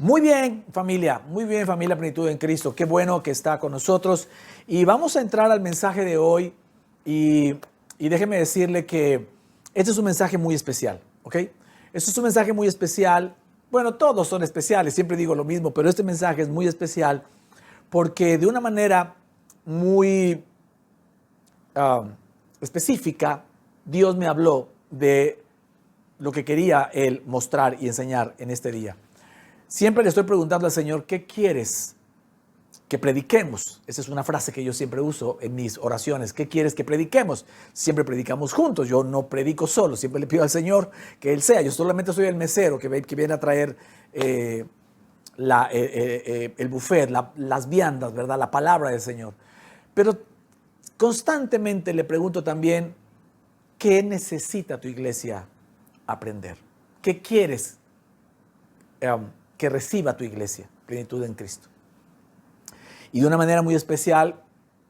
Muy bien familia Plenitud en Cristo. Qué bueno que está con nosotros. Y vamos a entrar al mensaje de hoy y déjeme decirle que este es un mensaje muy especial, ¿ok? Este es un mensaje muy especial. Bueno, todos son especiales, siempre digo lo mismo, pero este mensaje es muy especial porque de una manera muy específica, Dios me habló de lo que quería Él mostrar y enseñar en este día. Siempre le estoy preguntando al Señor, ¿qué quieres que prediquemos? Esa es una frase que yo siempre uso en mis oraciones. ¿Qué quieres que prediquemos? Siempre predicamos juntos. Yo no predico solo. Siempre le pido al Señor que Él sea. Yo solamente soy el mesero que viene a traer el buffet, las viandas, ¿verdad? La palabra del Señor. Pero constantemente le pregunto también, ¿qué necesita tu iglesia aprender? ¿Qué quieres que reciba tu iglesia, Plenitud en Cristo? Y de una manera muy especial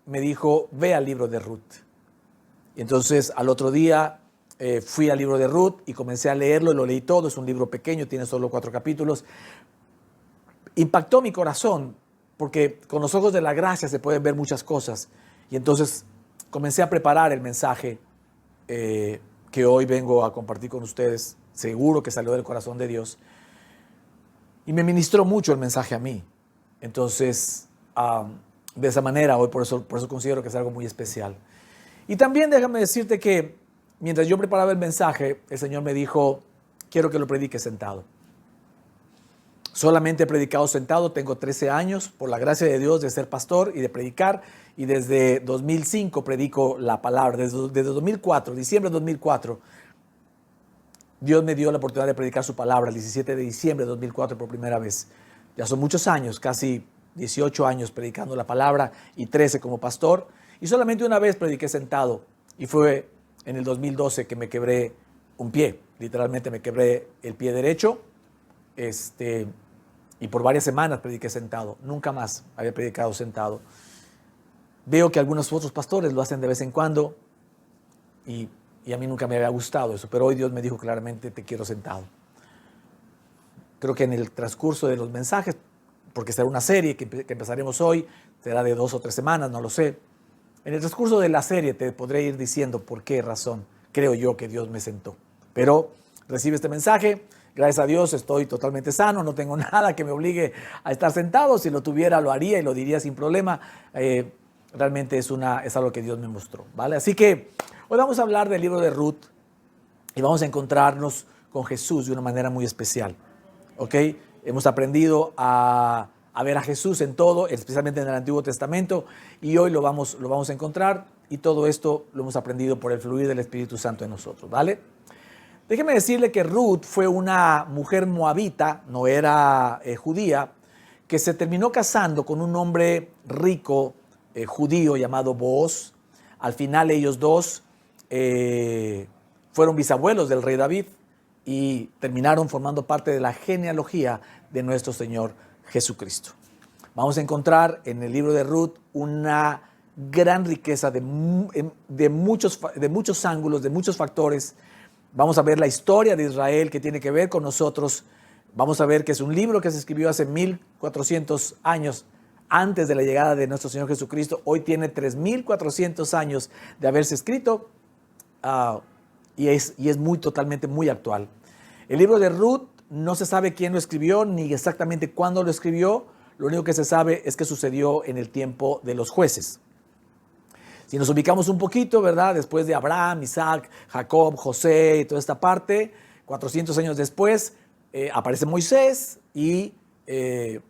me dijo, ve al libro de Ruth. Y entonces al otro día fui al libro de Ruth y comencé a leerlo, lo leí todo, es un libro pequeño, tiene solo 4 capítulos. Impactó mi corazón, porque con los ojos de la gracia se pueden ver muchas cosas. Y entonces comencé a preparar el mensaje que hoy vengo a compartir con ustedes, seguro que salió del corazón de Dios. Y me ministró mucho el mensaje a mí. Entonces, de esa manera, hoy por eso considero que es algo muy especial. Y también déjame decirte que mientras yo preparaba el mensaje, el Señor me dijo, quiero que lo prediques sentado. Solamente he predicado sentado, tengo 13 años, por la gracia de Dios, de ser pastor y de predicar. Y desde 2005 predico la palabra, desde 2004, diciembre de 2004. Dios me dio la oportunidad de predicar su palabra el 17 de diciembre de 2004 por primera vez. Ya son muchos años, casi 18 años predicando la palabra y 13 como pastor. Y solamente una vez prediqué sentado y fue en el 2012 que me quebré un pie. Literalmente me quebré el pie derecho y por varias semanas prediqué sentado. Nunca más había predicado sentado. Veo que algunos otros pastores lo hacen de vez en cuando y a mí nunca me había gustado eso, pero hoy Dios me dijo claramente, te quiero sentado. Creo que en el transcurso de los mensajes, porque será una serie que empezaremos hoy, será de 2 o 3 semanas, no lo sé. En el transcurso de la serie te podré ir diciendo por qué razón creo yo que Dios me sentó. Pero recibe este mensaje, gracias a Dios estoy totalmente sano, no tengo nada que me obligue a estar sentado, si lo tuviera lo haría y lo diría sin problema. Realmente es algo que Dios me mostró, ¿vale? Así que hoy vamos a hablar del libro de Ruth y vamos a encontrarnos con Jesús de una manera muy especial, ¿ok? Hemos aprendido a ver a Jesús en todo, especialmente en el Antiguo Testamento, y hoy lo vamos a encontrar, y todo esto lo hemos aprendido por el fluir del Espíritu Santo en nosotros, ¿vale? Déjeme decirle que Ruth fue una mujer moabita, no era judía, que se terminó casando con un hombre rico, judío llamado Booz. Al final ellos dos fueron bisabuelos del rey David y terminaron formando parte de la genealogía de nuestro Señor Jesucristo. Vamos a encontrar en el libro de Ruth una gran riqueza de muchos ángulos, de muchos factores. Vamos a ver la historia de Israel que tiene que ver con nosotros. Vamos a ver que es un libro que se escribió hace 1400 años antes de la llegada de nuestro Señor Jesucristo. Hoy tiene 3400 años de haberse escrito y es totalmente muy actual. El libro de Ruth no se sabe quién lo escribió ni exactamente cuándo lo escribió. Lo único que se sabe es que sucedió en el tiempo de los jueces. Si nos ubicamos un poquito, ¿verdad? Después de Abraham, Isaac, Jacob, José y toda esta parte, 400 años después aparece Moisés y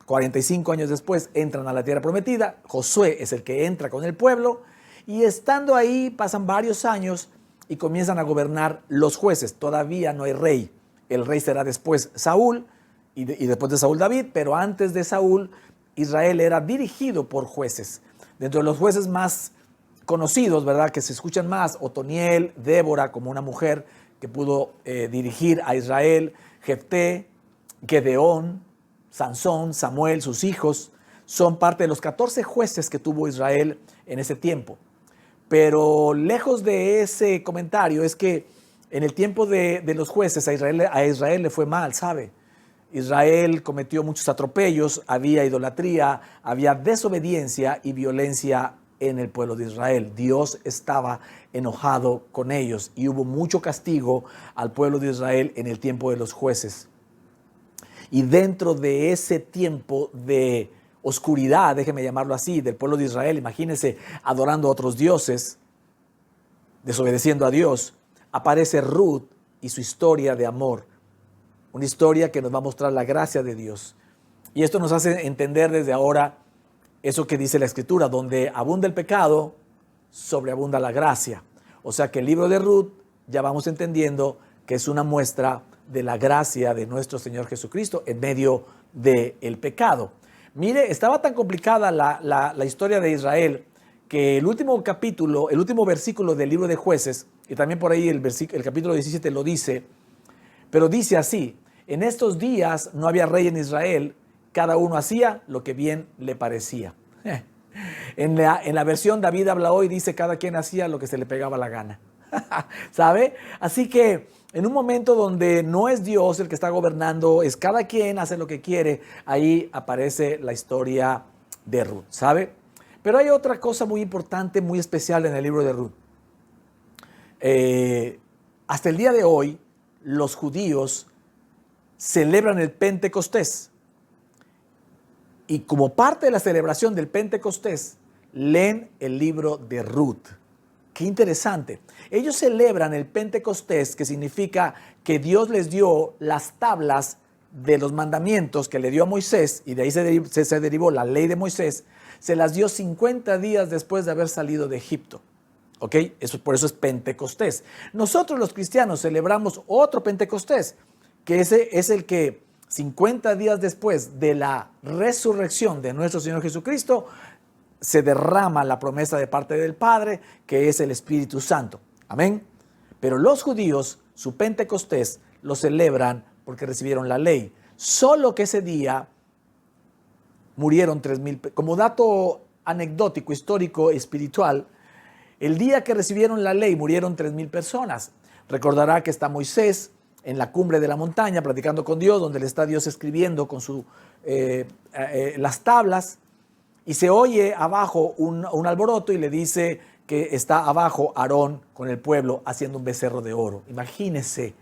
45 años después entran a la tierra prometida. Josué es el que entra con el pueblo y estando ahí pasan varios años y comienzan a gobernar los jueces. Todavía no hay rey. El rey será después Saúl y después de Saúl David, pero antes de Saúl Israel era dirigido por jueces. Dentro de los jueces más conocidos, ¿verdad? Que se escuchan más, Otoniel, Débora como una mujer que pudo dirigir a Israel, Jefté, Gedeón, Sansón, Samuel, sus hijos, son parte de los 14 jueces que tuvo Israel en ese tiempo. Pero lejos de ese comentario es que en el tiempo de los jueces a Israel le fue mal, ¿sabe? Israel cometió muchos atropellos, había idolatría, había desobediencia y violencia en el pueblo de Israel. Dios estaba enojado con ellos y hubo mucho castigo al pueblo de Israel en el tiempo de los jueces. Y dentro de ese tiempo de oscuridad, déjeme llamarlo así, del pueblo de Israel, imagínense adorando a otros dioses, desobedeciendo a Dios, aparece Ruth y su historia de amor. Una historia que nos va a mostrar la gracia de Dios. Y esto nos hace entender desde ahora eso que dice la Escritura, donde abunda el pecado, sobreabunda la gracia. O sea que el libro de Ruth ya vamos entendiendo que es una muestra de la gracia de nuestro Señor Jesucristo en medio del pecado. Mire, estaba tan complicada la historia de Israel que el último capítulo, el último versículo del libro de Jueces, y también por ahí el capítulo 17 lo dice, pero dice así: en estos días no había rey en Israel, cada uno hacía lo que bien le parecía. En la versión David habla hoy, dice cada quien hacía lo que se le pegaba la gana. ¿Sabe? Así que en un momento donde no es Dios el que está gobernando, es cada quien hace lo que quiere, ahí aparece la historia de Ruth, ¿sabe? Pero hay otra cosa muy importante, muy especial en el libro de Ruth. Hasta el día de hoy, los judíos celebran el Pentecostés. Y como parte de la celebración del Pentecostés, leen el libro de Ruth. Qué interesante. Ellos celebran el Pentecostés, que significa que Dios les dio las tablas de los mandamientos que le dio a Moisés, y de ahí se derivó la ley de Moisés. Se las dio 50 días después de haber salido de Egipto. ¿Ok? Por eso es Pentecostés. Nosotros los cristianos celebramos otro Pentecostés, que ese es el que 50 días después de la resurrección de nuestro Señor Jesucristo, se derrama la promesa de parte del Padre, que es el Espíritu Santo. Amén. Pero los judíos, su Pentecostés, lo celebran porque recibieron la ley. Solo que ese día murieron 3,000. Como dato anecdótico, histórico, espiritual, el día que recibieron la ley murieron 3,000 personas. Recordará que está Moisés en la cumbre de la montaña platicando con Dios, donde le está Dios escribiendo con las tablas, y se oye abajo un alboroto y le dice que está abajo Aarón con el pueblo haciendo un becerro de oro. Imagínense,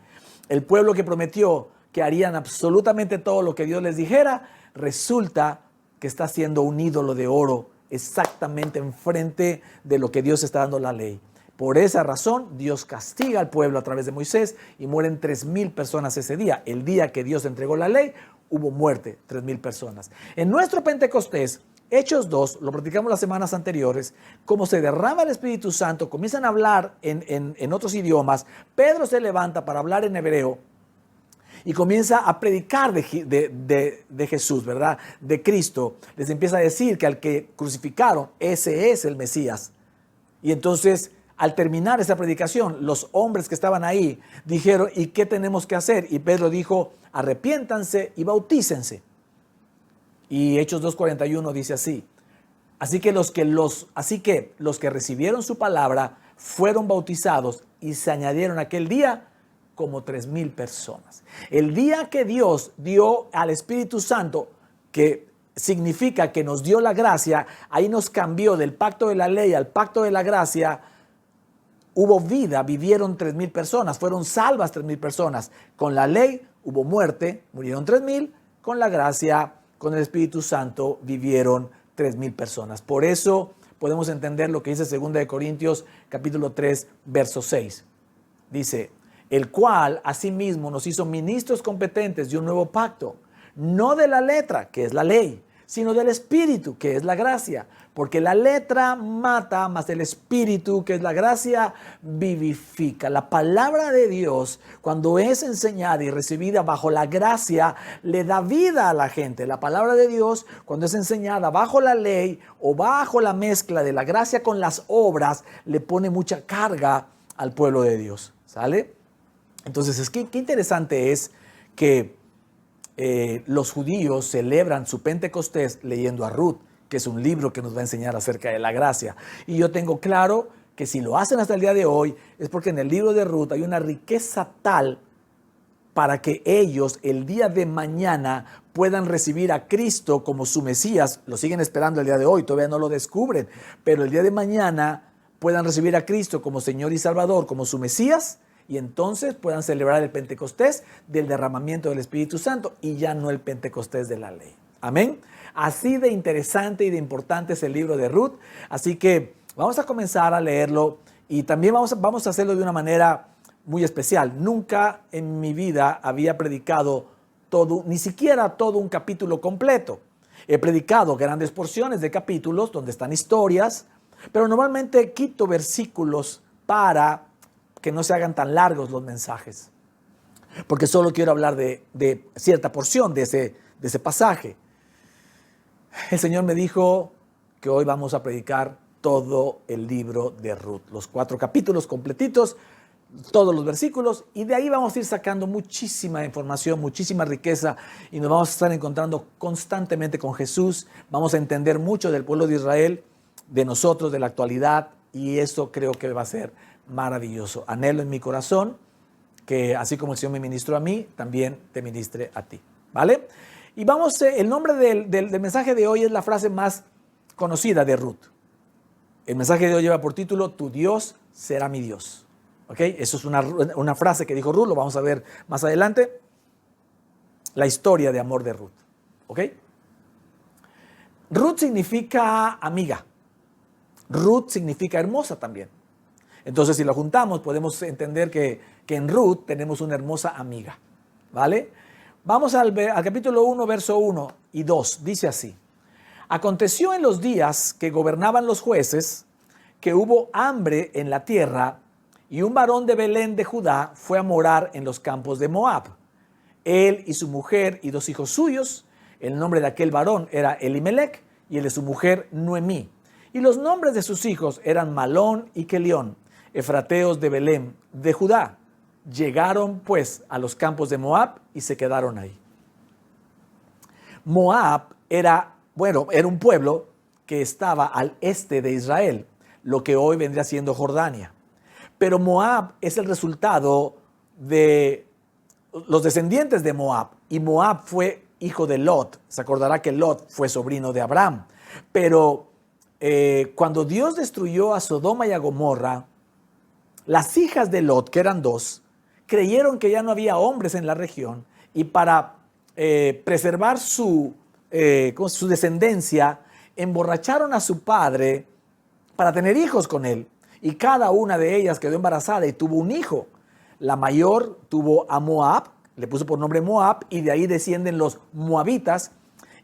el pueblo que prometió que harían absolutamente todo lo que Dios les dijera, resulta que está haciendo un ídolo de oro exactamente enfrente de lo que Dios está dando la ley. Por esa razón, Dios castiga al pueblo a través de Moisés y mueren 3,000 personas ese día. El día que Dios entregó la ley, hubo muerte, 3,000 personas. En nuestro Pentecostés, Hechos 2, lo platicamos las semanas anteriores, como se derrama el Espíritu Santo, comienzan a hablar en otros idiomas, Pedro se levanta para hablar en hebreo y comienza a predicar de Jesús, ¿verdad? De Cristo. Les empieza a decir que al que crucificaron, ese es el Mesías. Y entonces, al terminar esa predicación, los hombres que estaban ahí dijeron: ¿y qué tenemos que hacer? Y Pedro dijo: arrepiéntanse y bautícense. Y Hechos 2:41 dice así: Así que los que recibieron su palabra fueron bautizados y se añadieron aquel día como 3,000 personas. El día que Dios dio al Espíritu Santo, que significa que nos dio la gracia, ahí nos cambió del pacto de la ley al pacto de la gracia. Hubo vida, vivieron 3,000 personas, fueron salvas 3,000 personas. Con la ley hubo muerte, murieron 3,000. Con la gracia, con el Espíritu Santo, vivieron 3,000 personas. Por eso podemos entender lo que dice 2 Corintios capítulo 3, verso 6. Dice: el cual asimismo nos hizo ministros competentes de un nuevo pacto, no de la letra, que es la ley, sino del Espíritu, que es la gracia. Porque la letra mata, mas el Espíritu, que es la gracia, vivifica. La palabra de Dios, cuando es enseñada y recibida bajo la gracia, le da vida a la gente. La palabra de Dios, cuando es enseñada bajo la ley o bajo la mezcla de la gracia con las obras, le pone mucha carga al pueblo de Dios. ¿Sale? Entonces, qué interesante es que los judíos celebran su Pentecostés leyendo a Ruth, que es un libro que nos va a enseñar acerca de la gracia. Y yo tengo claro que si lo hacen hasta el día de hoy, es porque en el libro de Ruth hay una riqueza tal para que ellos el día de mañana puedan recibir a Cristo como su Mesías. Lo siguen esperando el día de hoy, todavía no lo descubren, pero el día de mañana puedan recibir a Cristo como Señor y Salvador, como su Mesías, y entonces puedan celebrar el Pentecostés del derramamiento del Espíritu Santo y ya no el Pentecostés de la ley. Amén. Así de interesante y de importante es el libro de Ruth. Así que vamos a comenzar a leerlo y también vamos a hacerlo de una manera muy especial. Nunca en mi vida había predicado todo, ni siquiera todo un capítulo completo. He predicado grandes porciones de capítulos donde están historias, pero normalmente quito versículos para que no se hagan tan largos los mensajes, porque solo quiero hablar de cierta porción de ese pasaje. El Señor me dijo que hoy vamos a predicar todo el libro de Ruth, los 4 capítulos completitos, todos los versículos, y de ahí vamos a ir sacando muchísima información, muchísima riqueza, y nos vamos a estar encontrando constantemente con Jesús. Vamos a entender mucho del pueblo de Israel, de nosotros, de la actualidad, y eso creo que va a ser maravilloso. Anhelo en mi corazón que así como el Señor me ministró a mí, también te ministre a ti, ¿vale? Y vamos, el nombre del mensaje de hoy es la frase más conocida de Ruth. El mensaje de hoy lleva por título, tu Dios será mi Dios. ¿Ok? Eso es una frase que dijo Ruth, lo vamos a ver más adelante. La historia de amor de Ruth. ¿Ok? Ruth significa amiga. Ruth significa hermosa también. Entonces, si lo juntamos, podemos entender que en Ruth tenemos una hermosa amiga. ¿Vale? Vamos al capítulo 1, verso 1 y 2. Dice así. Aconteció en los días que gobernaban los jueces, que hubo hambre en la tierra, y un varón de Belén de Judá fue a morar en los campos de Moab. Él y su mujer y 2 hijos suyos. El nombre de aquel varón era Elimelec y el de su mujer Noemí. Y los nombres de sus hijos eran Malón y Kelión, efrateos de Belén de Judá. Llegaron pues a los campos de Moab y se quedaron ahí. Moab era un pueblo que estaba al este de Israel, lo que hoy vendría siendo Jordania. Pero Moab es el resultado de los descendientes de Moab. Y Moab fue hijo de Lot. Se acordará que Lot fue sobrino de Abraham. Pero cuando Dios destruyó a Sodoma y a Gomorra, las hijas de Lot, que eran 2, creyeron que ya no había hombres en la región. Y para preservar su descendencia, emborracharon a su padre para tener hijos con él. Y cada una de ellas quedó embarazada y tuvo un hijo. La mayor tuvo a Moab, le puso por nombre Moab, y de ahí descienden los moabitas.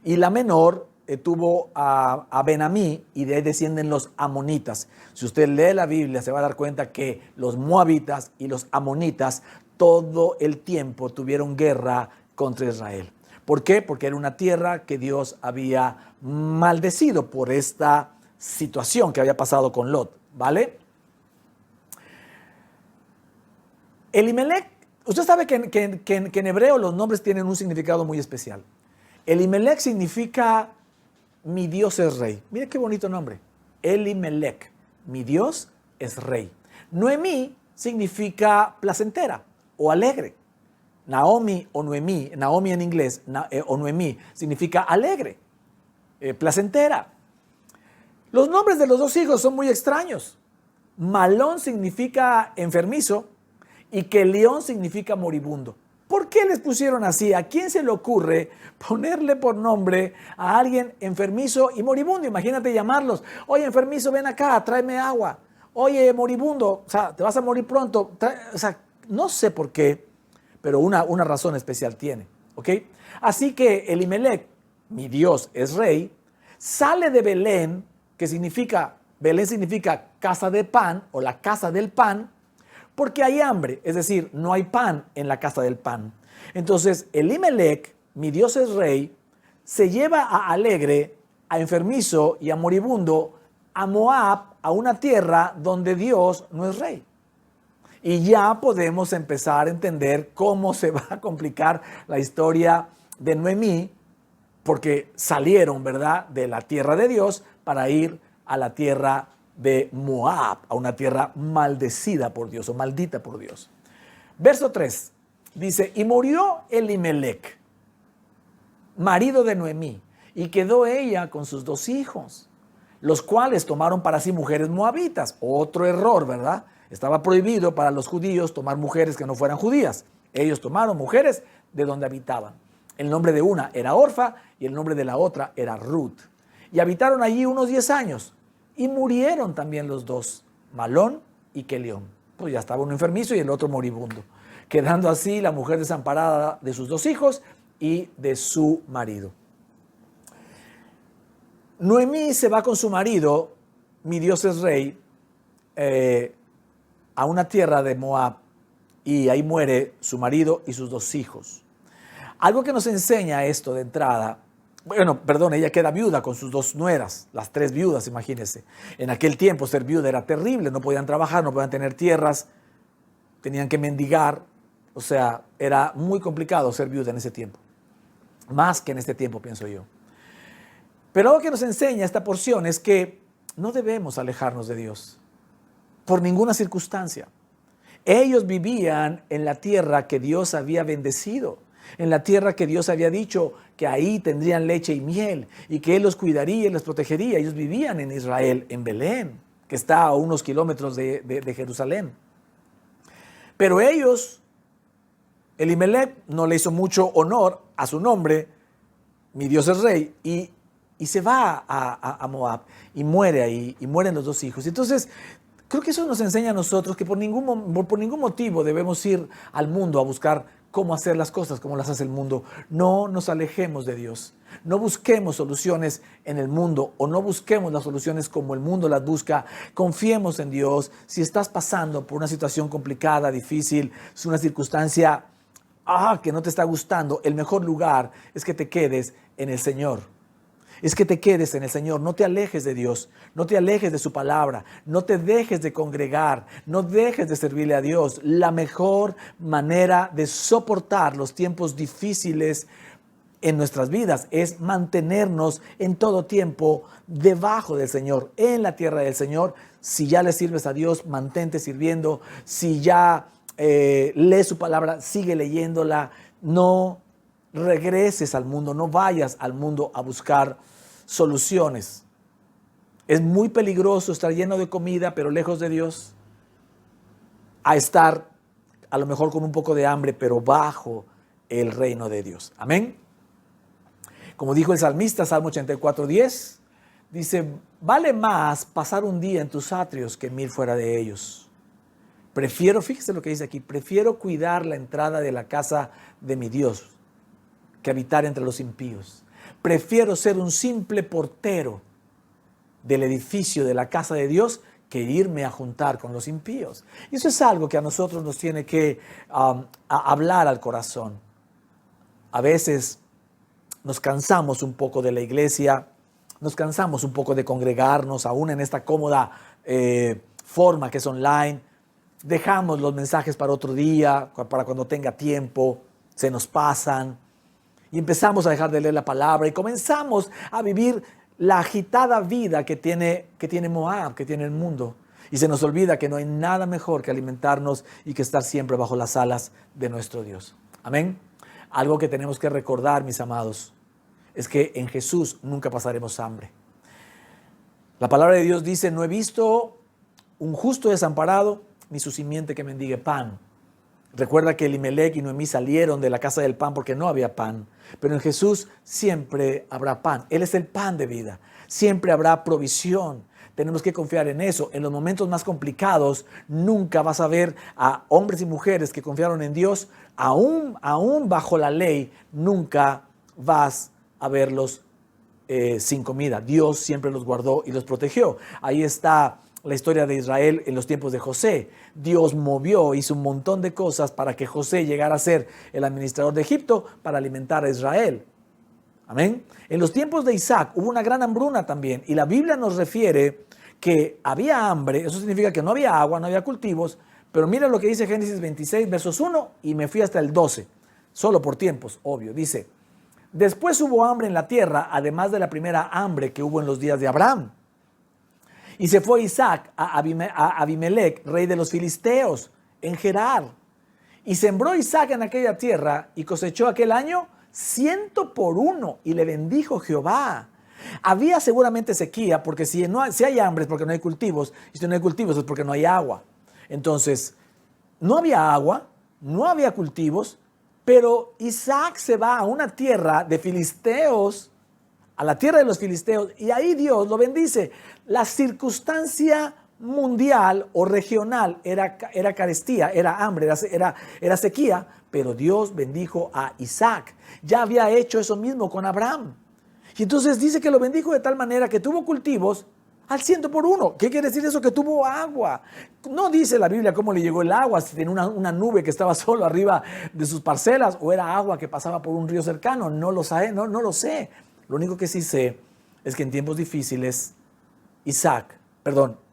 Y la menor tuvo a Ben-Amí, y de ahí descienden los amonitas. Si usted lee la Biblia, se va a dar cuenta que los moabitas y los amonitas todo el tiempo tuvieron guerra contra Israel. ¿Por qué? Porque era una tierra que Dios había maldecido por esta situación que había pasado con Lot, ¿vale? Elimelec, usted sabe que en hebreo los nombres tienen un significado muy especial. Elimelec significa mi Dios es rey. Mire qué bonito nombre. Elimelec, mi Dios es rey. Noemí significa placentera o alegre. Naomi o Noemí, Naomi en inglés, o Noemí significa alegre, placentera. Los nombres de los 2 hijos son muy extraños. Malón significa enfermizo y Kelión significa moribundo. ¿Por qué les pusieron así? ¿A quién se le ocurre ponerle por nombre a alguien enfermizo y moribundo? Imagínate llamarlos. Oye, enfermizo, ven acá, tráeme agua. Oye, moribundo, o sea, te vas a morir pronto. No sé por qué, pero una razón especial tiene. ¿Ok? Así que Elimelec, mi Dios es rey, sale de Belén, Belén significa casa de pan o la casa del pan, porque hay hambre, es decir, no hay pan en la casa del pan. Entonces, Elimelec, mi Dios es rey, se lleva a alegre, a enfermizo y a moribundo a Moab, a una tierra donde Dios no es rey. Y ya podemos empezar a entender cómo se va a complicar la historia de Noemí, porque salieron, ¿verdad?, de la tierra de Dios para ir a la tierra de Moab, a una tierra maldecida por Dios o maldita por Dios. Verso 3. Dice, y murió Elimelec, marido de Noemí, y quedó ella con sus 2 hijos, los cuales tomaron para sí mujeres moabitas. Otro error, ¿verdad? Estaba prohibido para los judíos tomar mujeres que no fueran judías. Ellos tomaron mujeres de donde habitaban. El nombre de una era Orfa y el nombre de la otra era Ruth. Y habitaron allí unos 10 años. Y murieron también los 2, Malón y Quelión. Pues ya estaba uno enfermizo y el otro moribundo. Quedando así la mujer desamparada de sus 2 hijos y de su marido. Noemí se va con su marido, mi Dios es rey, a una tierra de Moab, y ahí muere su marido y sus 2 hijos. Algo que nos enseña esto de entrada, ella queda viuda con sus 2 nueras, las 3 viudas, imagínense. En aquel tiempo ser viuda era terrible, no podían trabajar, no podían tener tierras, tenían que mendigar, o sea, era muy complicado ser viuda en ese tiempo, más que en este tiempo, pienso yo. Pero algo que nos enseña esta porción es que no debemos alejarnos de Dios por ninguna circunstancia. Ellos vivían en la tierra que Dios había bendecido, en la tierra que Dios había dicho que ahí tendrían leche y miel y que Él los cuidaría y les protegería. Ellos vivían en Israel, en Belén, que está a unos kilómetros de Jerusalén. Pero ellos, Elimelec no le hizo mucho honor a su nombre, mi Dios es rey, y se va a Moab y muere ahí, y mueren los 2 hijos. Entonces, creo que eso nos enseña a nosotros que por ningún motivo debemos ir al mundo a buscar cómo hacer las cosas como las hace el mundo. No nos alejemos de Dios. No busquemos soluciones en el mundo o no busquemos las soluciones como el mundo las busca. Confiemos en Dios. Si estás pasando por una situación complicada, difícil, es una circunstancia que no te está gustando, el mejor lugar es que te quedes en el Señor. Es que te quedes en el Señor, no te alejes de Dios, no te alejes de su palabra, no te dejes de congregar, no dejes de servirle a Dios. La mejor manera de soportar los tiempos difíciles en nuestras vidas es mantenernos en todo tiempo debajo del Señor, en la tierra del Señor. Si ya le sirves a Dios, mantente sirviendo. Si ya lees su palabra, sigue leyéndola. No regreses al mundo, no vayas al mundo a buscar soluciones. Es muy peligroso estar lleno de comida pero lejos de Dios, a estar a lo mejor con un poco de hambre pero bajo el reino de Dios. Amén. Como dijo el salmista, Salmo 84:10, dice, vale más pasar un día en tus atrios que 1000 fuera de ellos. Fíjese lo que dice aquí, prefiero cuidar la entrada de la casa de mi Dios que habitar entre los impíos. Prefiero ser un simple portero del edificio de la casa de Dios que irme a juntar con los impíos. Y eso es algo que a nosotros nos tiene que hablar al corazón. A veces nos cansamos un poco de la iglesia, nos cansamos un poco de congregarnos, aún en esta cómoda forma que es online. Dejamos los mensajes para otro día, para cuando tenga tiempo, se nos pasan. Y empezamos a dejar de leer la palabra y comenzamos a vivir la agitada vida que tiene Moab, que tiene el mundo. Y se nos olvida que no hay nada mejor que alimentarnos y que estar siempre bajo las alas de nuestro Dios. Amén. Algo que tenemos que recordar, mis amados, es que en Jesús nunca pasaremos hambre. La palabra de Dios dice, no he visto un justo desamparado ni su simiente que mendigue pan. Recuerda que Elimelec y Noemí salieron de la casa del pan porque no había pan. Pero en Jesús siempre habrá pan. Él es el pan de vida. Siempre habrá provisión. Tenemos que confiar en eso. En los momentos más complicados, nunca vas a ver a hombres y mujeres que confiaron en Dios, aún bajo la ley, nunca vas a verlos sin comida. Dios siempre los guardó y los protegió. Ahí está la historia de Israel en los tiempos de José. Dios movió, hizo un montón de cosas para que José llegara a ser el administrador de Egipto para alimentar a Israel. Amén. En los tiempos de Isaac hubo una gran hambruna también y la Biblia nos refiere que había hambre. Eso significa que no había agua, no había cultivos, pero mira lo que dice Génesis 26 versos 1 y me fui hasta el 12, solo por tiempos, obvio. Dice, después hubo hambre en la tierra, además de la primera hambre que hubo en los días de Abraham. Y se fue Isaac a Abimelec, rey de los filisteos, en Gerar. Y sembró Isaac en aquella tierra y cosechó aquel año 100 por 1 y le bendijo Jehová. Había seguramente sequía, porque si hay hambre es porque no hay cultivos, y si no hay cultivos es porque no hay agua. Entonces, no había agua, no había cultivos, pero Isaac se va a una tierra de filisteos, a la tierra de los filisteos, y ahí Dios lo bendice. La circunstancia mundial o regional era carestía, era hambre, era sequía, pero Dios bendijo a Isaac. Ya había hecho eso mismo con Abraham. Y entonces dice que lo bendijo de tal manera que tuvo cultivos al 100 por 1. ¿Qué quiere decir eso? Que tuvo agua. No dice la Biblia cómo le llegó el agua, si tenía una nube que estaba solo arriba de sus parcelas o era agua que pasaba por un río cercano. No lo sé. Lo único que sí sé es que en tiempos difíciles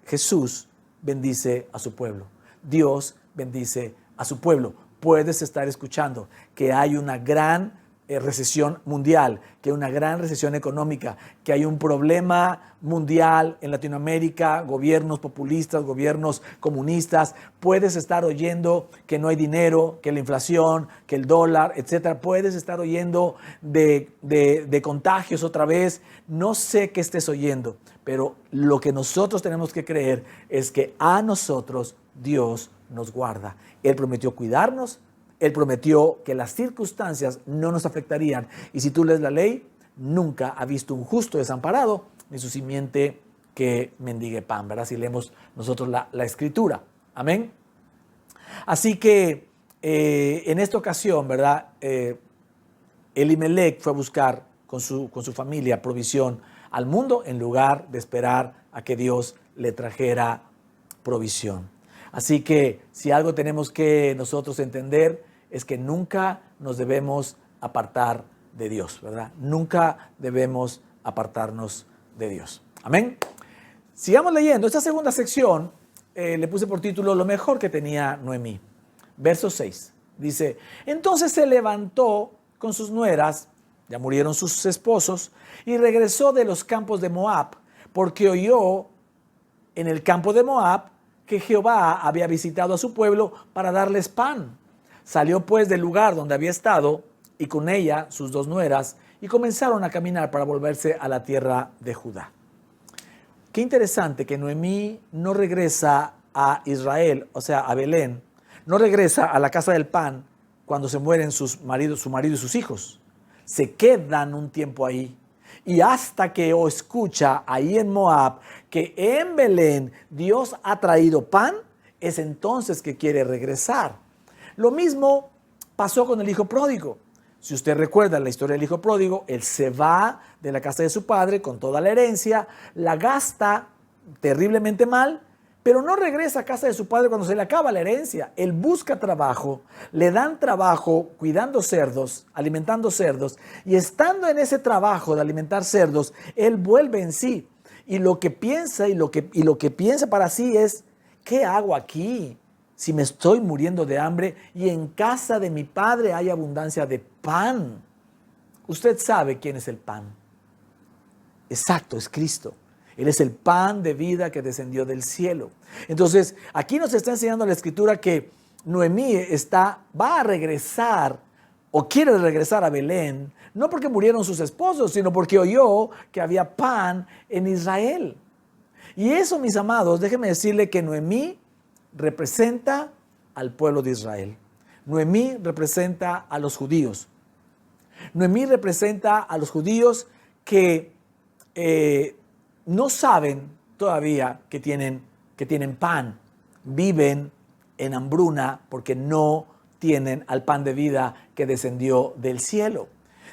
Jesús bendice a su pueblo. Dios bendice a su pueblo. Puedes estar escuchando que hay una gran recesión mundial, que hay una gran recesión económica, que hay un problema mundial en Latinoamérica, gobiernos populistas, gobiernos comunistas. Puedes estar oyendo que no hay dinero, que la inflación, que el dólar, etcétera. Puedes estar oyendo de contagios otra vez. No sé qué estés oyendo, pero lo que nosotros tenemos que creer es que a nosotros Dios nos guarda. Él prometió cuidarnos. Él prometió que las circunstancias no nos afectarían. Y si tú lees la ley, nunca ha visto un justo desamparado, ni su simiente que mendigue pan, ¿verdad? Si leemos nosotros la escritura. Amén. Así que en esta ocasión, ¿verdad? Elimelech fue a buscar con su familia provisión al mundo en lugar de esperar a que Dios le trajera provisión. Así que si algo tenemos que nosotros entender es que nunca nos debemos apartar de Dios, ¿verdad? Nunca debemos apartarnos de Dios. Amén. Sigamos leyendo. Esta segunda sección le puse por título Lo mejor que tenía Noemí. Verso 6. Dice, entonces se levantó con sus nueras, ya murieron sus esposos, y regresó de los campos de Moab, porque oyó en el campo de Moab que Jehová había visitado a su pueblo para darles pan. Salió pues del lugar donde había estado y con ella sus dos nueras y comenzaron a caminar para volverse a la tierra de Judá. Qué interesante que Noemí no regresa a Israel, o sea, a Belén, no regresa a la casa del pan cuando se mueren su marido y sus hijos. Se quedan un tiempo ahí. Y hasta que escucha ahí en Moab que en Belén Dios ha traído pan, es entonces que quiere regresar. Lo mismo pasó con el hijo pródigo. Si usted recuerda la historia del hijo pródigo, él se va de la casa de su padre con toda la herencia, la gasta terriblemente mal, pero no regresa a casa de su padre cuando se le acaba la herencia. Él busca trabajo, le dan trabajo cuidando cerdos, alimentando cerdos, y estando en ese trabajo de alimentar cerdos, él vuelve en sí. Y lo que piensa y lo que piensa para sí es, ¿qué hago aquí? Si me estoy muriendo de hambre y en casa de mi padre hay abundancia de pan. Usted sabe quién es el pan. Exacto, es Cristo. Él es el pan de vida que descendió del cielo. Entonces, aquí nos está enseñando la Escritura que Noemí va a regresar o quiere regresar a Belén, no porque murieron sus esposos, sino porque oyó que había pan en Israel. Y eso, mis amados, déjenme decirle que Noemí representa al pueblo de Israel. Noemí representa a los judíos. Noemí representa a los judíos que no saben todavía que tienen pan. Viven en hambruna porque no tienen al pan de vida que descendió del cielo.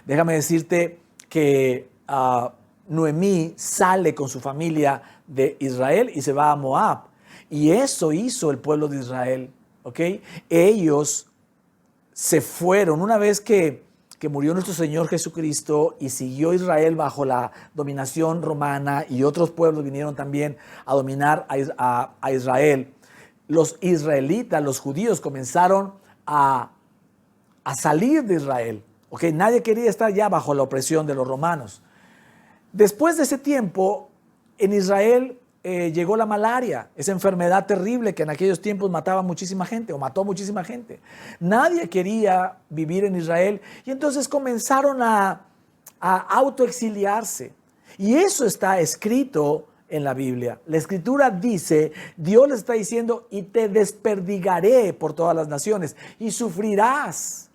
Déjame decirte que Noemí sale con su familia de Israel y se va a Moab. Y eso hizo el pueblo de Israel, ¿ok? Ellos se fueron una vez que murió nuestro Señor Jesucristo y siguió Israel bajo la dominación romana y otros pueblos vinieron también a dominar a Israel. Los israelitas, los judíos comenzaron a salir de Israel, ¿ok? Nadie quería estar ya bajo la opresión de los romanos. Después de ese tiempo, en Israel llegó la malaria, esa enfermedad terrible que en aquellos tiempos mataba a muchísima gente o mató a muchísima gente. Nadie quería vivir en Israel y entonces comenzaron a autoexiliarse. Y eso está escrito en la Biblia. La Escritura dice, Dios les está diciendo, y te desperdigaré por todas las naciones y sufrirás.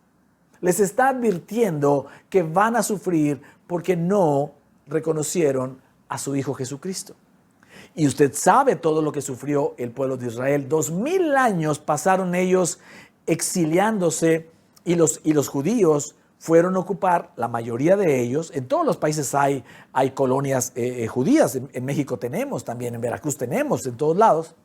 Les está advirtiendo que van a sufrir porque no reconocieron a su Hijo Jesucristo. Y usted sabe todo lo que sufrió el pueblo de Israel. 2000 años pasaron ellos exiliándose y los judíos fueron a ocupar, la mayoría de ellos, en todos los países hay colonias judías, en México tenemos, también en Veracruz tenemos, en todos lados,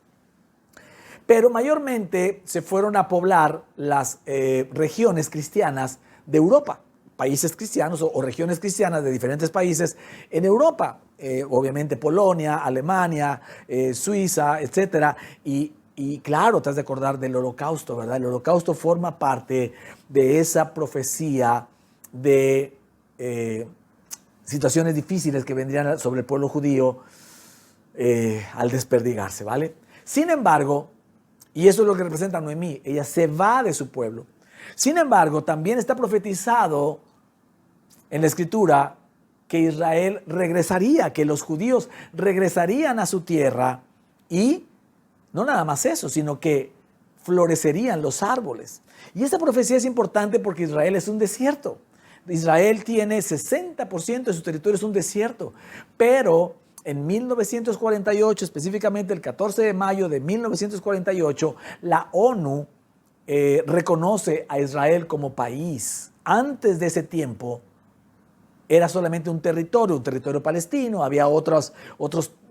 pero mayormente se fueron a poblar las regiones cristianas de Europa, países cristianos o regiones cristianas de diferentes países en Europa, obviamente Polonia, Alemania, Suiza, etcétera, y claro, te has de acordar del Holocausto, ¿verdad? El Holocausto forma parte de esa profecía de situaciones difíciles que vendrían sobre el pueblo judío al desperdigarse, ¿vale? Sin embargo, y eso es lo que representa a Noemí, ella se va de su pueblo. Sin embargo, también está profetizado en la Escritura que Israel regresaría, que los judíos regresarían a su tierra y no nada más eso, sino que florecerían los árboles. Y esta profecía es importante porque Israel es un desierto. Israel tiene 60% de su territorio es un desierto. Pero en 1948, específicamente el 14 de mayo de 1948, la ONU reconoce a Israel como país. Antes de ese tiempo, era solamente un territorio palestino, había otros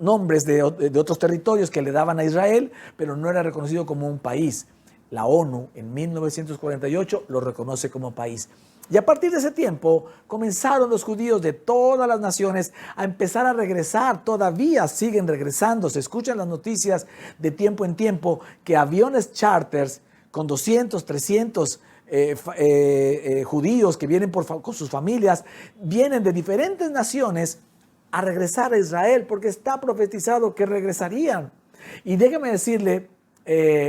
nombres de otros territorios que le daban a Israel, pero no era reconocido como un país. La ONU en 1948 lo reconoce como país. Y a partir de ese tiempo comenzaron los judíos de todas las naciones a empezar a regresar, todavía siguen regresando, se escuchan las noticias de tiempo en tiempo que aviones charters con 200, 300 judíos que vienen con sus familias, vienen de diferentes naciones a regresar a Israel porque está profetizado que regresarían. Y déjame decirle,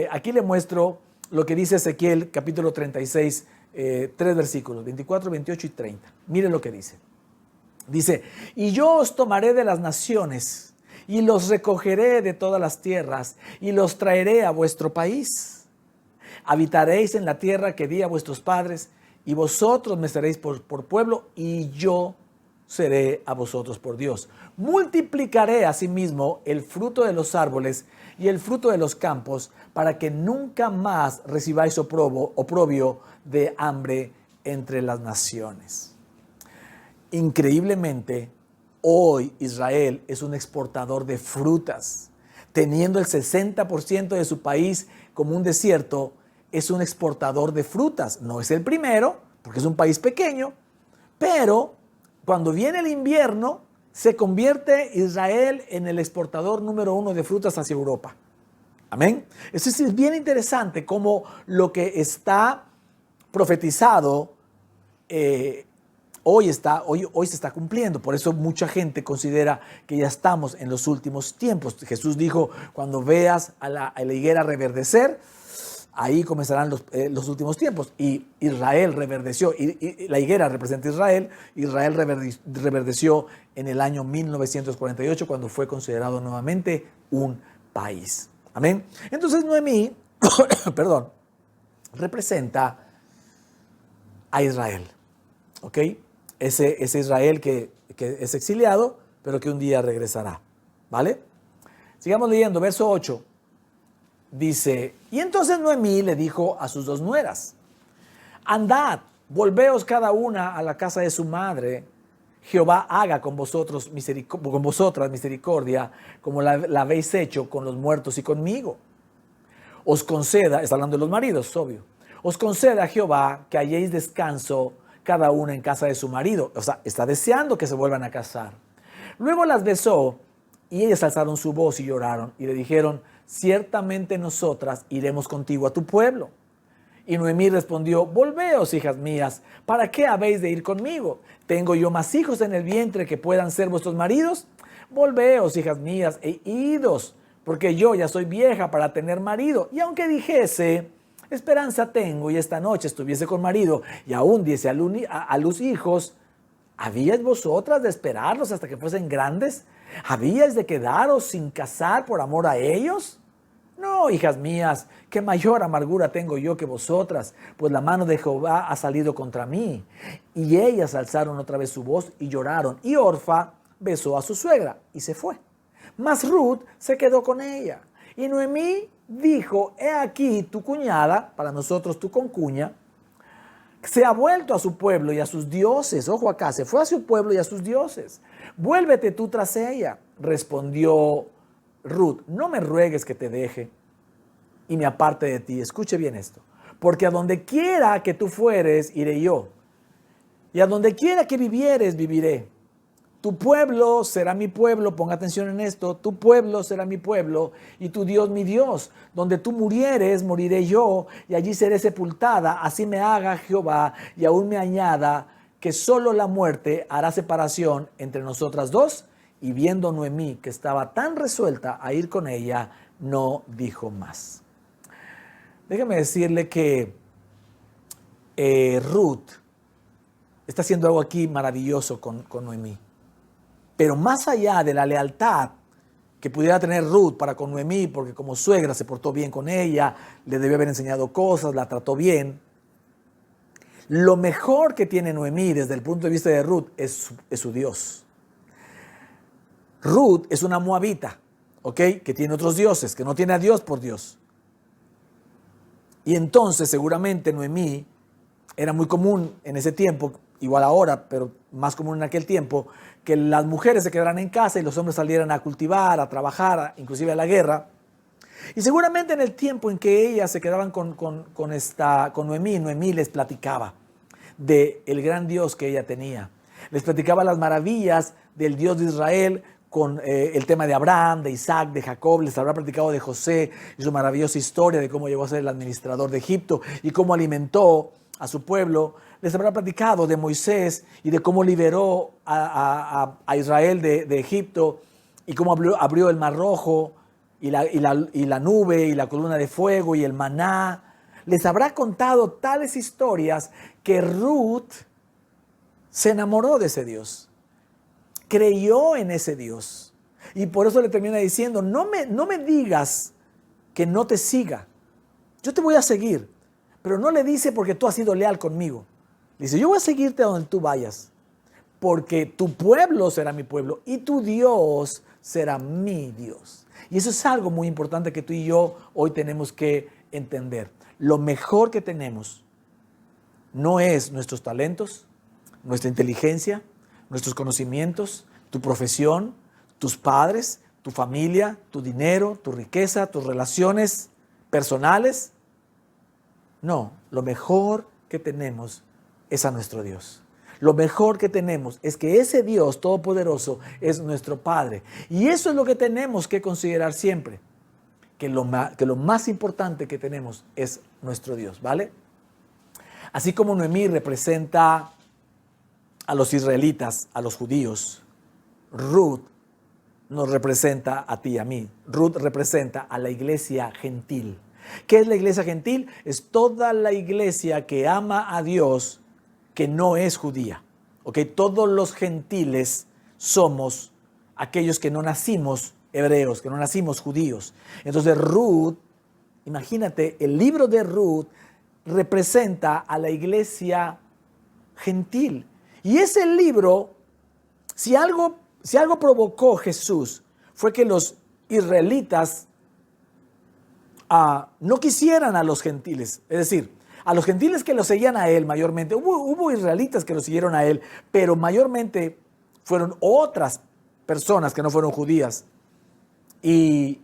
aquí le muestro lo que dice Ezequiel capítulo 36, 3 versículos, 24, 28 y 30. Mire lo que dice. Dice, y yo os tomaré de las naciones y los recogeré de todas las tierras y los traeré a vuestro país. Habitaréis en la tierra que di a vuestros padres, y vosotros me seréis por pueblo, y yo seré a vosotros por Dios. Multiplicaré asimismo el fruto de los árboles y el fruto de los campos, para que nunca más recibáis oprobio de hambre entre las naciones. Increíblemente, hoy Israel es un exportador de frutas. Teniendo el 60% de su país como un desierto, es un exportador de frutas. No es el primero, porque es un país pequeño, pero cuando viene el invierno, se convierte Israel en el exportador número 1 de frutas hacia Europa. Amén. Eso es bien interesante cómo lo que está profetizado hoy se está cumpliendo. Por eso mucha gente considera que ya estamos en los últimos tiempos. Jesús dijo, cuando veas a la higuera reverdecer, ahí comenzarán los últimos tiempos. Y Israel reverdeció, y la higuera representa a Israel. Israel reverdeció en el año 1948, cuando fue considerado nuevamente un país. Amén. Entonces Noemí, perdón, representa a Israel. ¿Ok? Ese Israel que es exiliado, pero que un día regresará. ¿Vale? Sigamos leyendo, verso 8. Dice, y entonces Noemí le dijo a sus dos nueras, andad, volveos cada una a la casa de su madre. Jehová haga con vosotras misericordia, como la habéis hecho con los muertos y conmigo. Os conceda, está hablando de los maridos, obvio, os conceda Jehová que halléis descanso cada una en casa de su marido. O sea, está deseando que se vuelvan a casar. Luego las besó y ellas alzaron su voz y lloraron y le dijeron, ciertamente nosotras iremos contigo a tu pueblo. Y Noemí respondió, volveos, hijas mías, ¿para qué habéis de ir conmigo? ¿Tengo yo más hijos en el vientre que puedan ser vuestros maridos? Volveos, hijas mías, e idos, porque yo ya soy vieja para tener marido. Y aunque dijese, esperanza tengo, y esta noche estuviese con marido, y aún diese a luz hijos, ¿habíais vosotras de esperarlos hasta que fuesen grandes? ¿Habíais de quedaros sin casar por amor a ellos? No, hijas mías, qué mayor amargura tengo yo que vosotras, pues la mano de Jehová ha salido contra mí. Y ellas alzaron otra vez su voz y lloraron, y Orfa besó a su suegra y se fue. Mas Ruth se quedó con ella. Y Noemí dijo, he aquí tu cuñada, para nosotros tu concuña, se ha vuelto a su pueblo y a sus dioses. Ojo acá, se fue a su pueblo y a sus dioses. Vuélvete tú tras ella. Respondió Ruth, no me ruegues que te deje y me aparte de ti. Escuche bien esto. Porque a donde quiera que tú fueres, iré yo. Y a donde quiera que vivieres, viviré. Tu pueblo será mi pueblo, ponga atención en esto, tu pueblo será mi pueblo y tu Dios mi Dios. Donde tú murieres, moriré yo y allí seré sepultada. Así me haga Jehová y aún me añada que solo la muerte hará separación entre nosotras dos. Y viendo Noemí que estaba tan resuelta a ir con ella, no dijo más. Déjame decirle que Ruth está haciendo algo aquí maravilloso con Noemí. Pero más allá de la lealtad que pudiera tener Ruth para con Noemí, porque como suegra se portó bien con ella, le debió haber enseñado cosas, la trató bien, lo mejor que tiene Noemí desde el punto de vista de Ruth es su Dios. Ruth es una moabita, ¿ok? Que tiene otros dioses, que no tiene a Dios por Dios. Y entonces seguramente Noemí era muy común en ese tiempo, igual ahora, pero más común en aquel tiempo, que las mujeres se quedaran en casa y los hombres salieran a cultivar, a trabajar, inclusive a la guerra. Y seguramente en el tiempo en que ellas se quedaban con Noemí, Noemí les platicaba del gran Dios que ella tenía. Les platicaba las maravillas del Dios de Israel con el tema de Abraham, de Isaac, de Jacob. Les habrá platicado de José y su maravillosa historia de cómo llegó a ser el administrador de Egipto y cómo alimentó a su pueblo. Les habrá platicado de Moisés y de cómo liberó a Israel de Egipto y cómo abrió el Mar Rojo y la nube y la columna de fuego y el maná. Les habrá contado tales historias que Ruth se enamoró de ese Dios, creyó en ese Dios y por eso le termina diciendo, no me digas que no te siga, yo te voy a seguir, pero no le dice porque tú has sido leal conmigo. Dice, yo voy a seguirte a donde tú vayas, porque tu pueblo será mi pueblo y tu Dios será mi Dios. Y eso es algo muy importante que tú y yo hoy tenemos que entender. Lo mejor que tenemos no es nuestros talentos, nuestra inteligencia, nuestros conocimientos, tu profesión, tus padres, tu familia, tu dinero, tu riqueza, tus relaciones personales. No, lo mejor que tenemos es a nuestro Dios. Lo mejor que tenemos es que ese Dios todopoderoso es nuestro Padre. Y eso es lo que tenemos que considerar siempre. Que lo más importante que tenemos es nuestro Dios, ¿vale? Así como Noemí representa a los israelitas, a los judíos, Ruth nos representa a ti y a mí. Ruth representa a la iglesia gentil. ¿Qué es la iglesia gentil? Es toda la iglesia que ama a Dios, que no es judía. ¿Ok? Todos los gentiles somos aquellos que no nacimos hebreos, que no nacimos judíos. Entonces Ruth, imagínate, el libro de Ruth representa a la iglesia gentil. Y ese libro, si algo provocó Jesús, fue que los israelitas no quisieran a los gentiles. Es decir, a los gentiles que lo seguían a él mayormente, hubo israelitas que lo siguieron a él, pero mayormente fueron otras personas que no fueron judías. Y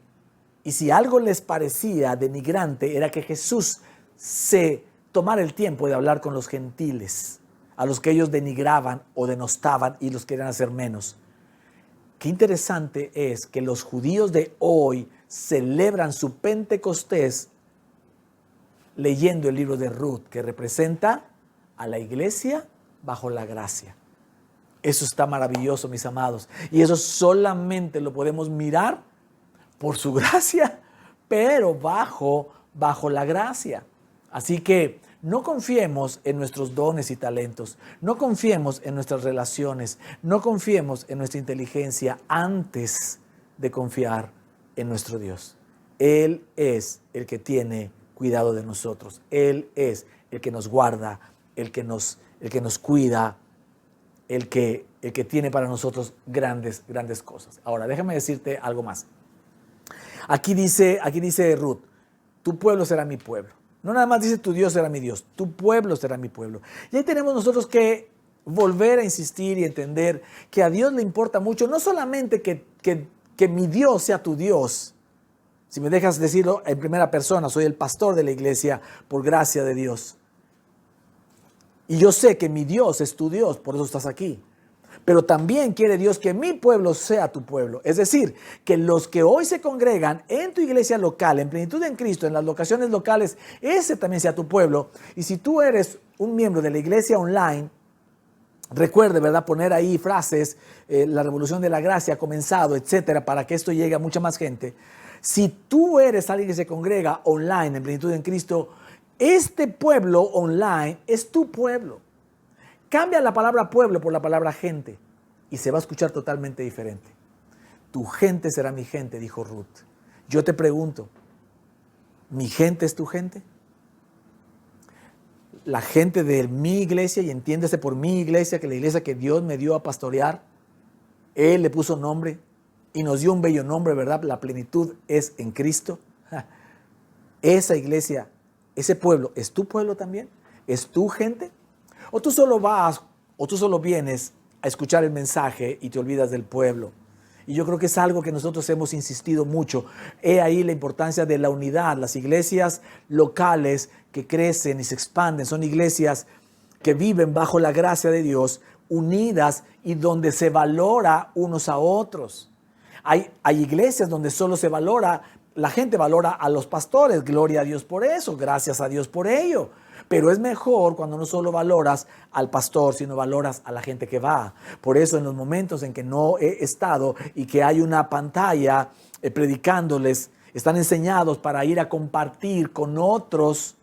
si algo les parecía denigrante, era que Jesús se tomara el tiempo de hablar con los gentiles, a los que ellos denigraban o denostaban y los querían hacer menos. Qué interesante es que los judíos de hoy celebran su Pentecostés leyendo el libro de Ruth, que representa a la iglesia bajo la gracia. Eso está maravilloso, mis amados. Y eso solamente lo podemos mirar por su gracia, pero bajo la gracia. Así que no confiemos en nuestros dones y talentos, no confiemos en nuestras relaciones, no confiemos en nuestra inteligencia antes de confiar en nuestro Dios. Él es el que tiene cuidado de nosotros. Él es el que nos guarda, el que nos cuida, el que tiene para nosotros grandes cosas. Ahora, déjame decirte algo más. Aquí dice Ruth, tu pueblo será mi pueblo. No nada más dice tu Dios será mi Dios, tu pueblo será mi pueblo. Y ahí tenemos nosotros que volver a insistir y entender que a Dios le importa mucho, no solamente que mi Dios sea tu Dios. Si me dejas decirlo en primera persona, soy el pastor de la iglesia por gracia de Dios. Y yo sé que mi Dios es tu Dios, por eso estás aquí. Pero también quiere Dios que mi pueblo sea tu pueblo. Es decir, que los que hoy se congregan en tu iglesia local, en Plenitud en Cristo, en las locaciones locales, ese también sea tu pueblo. Y si tú eres un miembro de la iglesia online, recuerde, ¿verdad?, poner ahí frases, la revolución de la gracia ha comenzado, etcétera, para que esto llegue a mucha más gente. Si tú eres alguien que se congrega online en Plenitud en Cristo, este pueblo online es tu pueblo. Cambia la palabra pueblo por la palabra gente y se va a escuchar totalmente diferente. Tu gente será mi gente, dijo Ruth. Yo te pregunto, ¿mi gente es tu gente? La gente de mi iglesia, y entiéndase por mi iglesia, que la iglesia que Dios me dio a pastorear, Él le puso nombre y nos dio un bello nombre, ¿verdad? La plenitud es en Cristo. Esa iglesia, ese pueblo, ¿es tu pueblo también? ¿Es tu gente? ¿O tú solo vas, o tú solo vienes a escuchar el mensaje y te olvidas del pueblo? Y yo creo que es algo que nosotros hemos insistido mucho. He ahí la importancia de la unidad. Las iglesias locales que crecen y se expanden son iglesias que viven bajo la gracia de Dios, unidas y donde se valora unos a otros. Hay iglesias donde solo se valora, la gente valora a los pastores. Gloria a Dios por eso, gracias a Dios por ello. Pero es mejor cuando no solo valoras al pastor, sino valoras a la gente que va. Por eso en los momentos en que no he estado y que hay una pantalla predicándoles, están enseñados para ir a compartir con otros,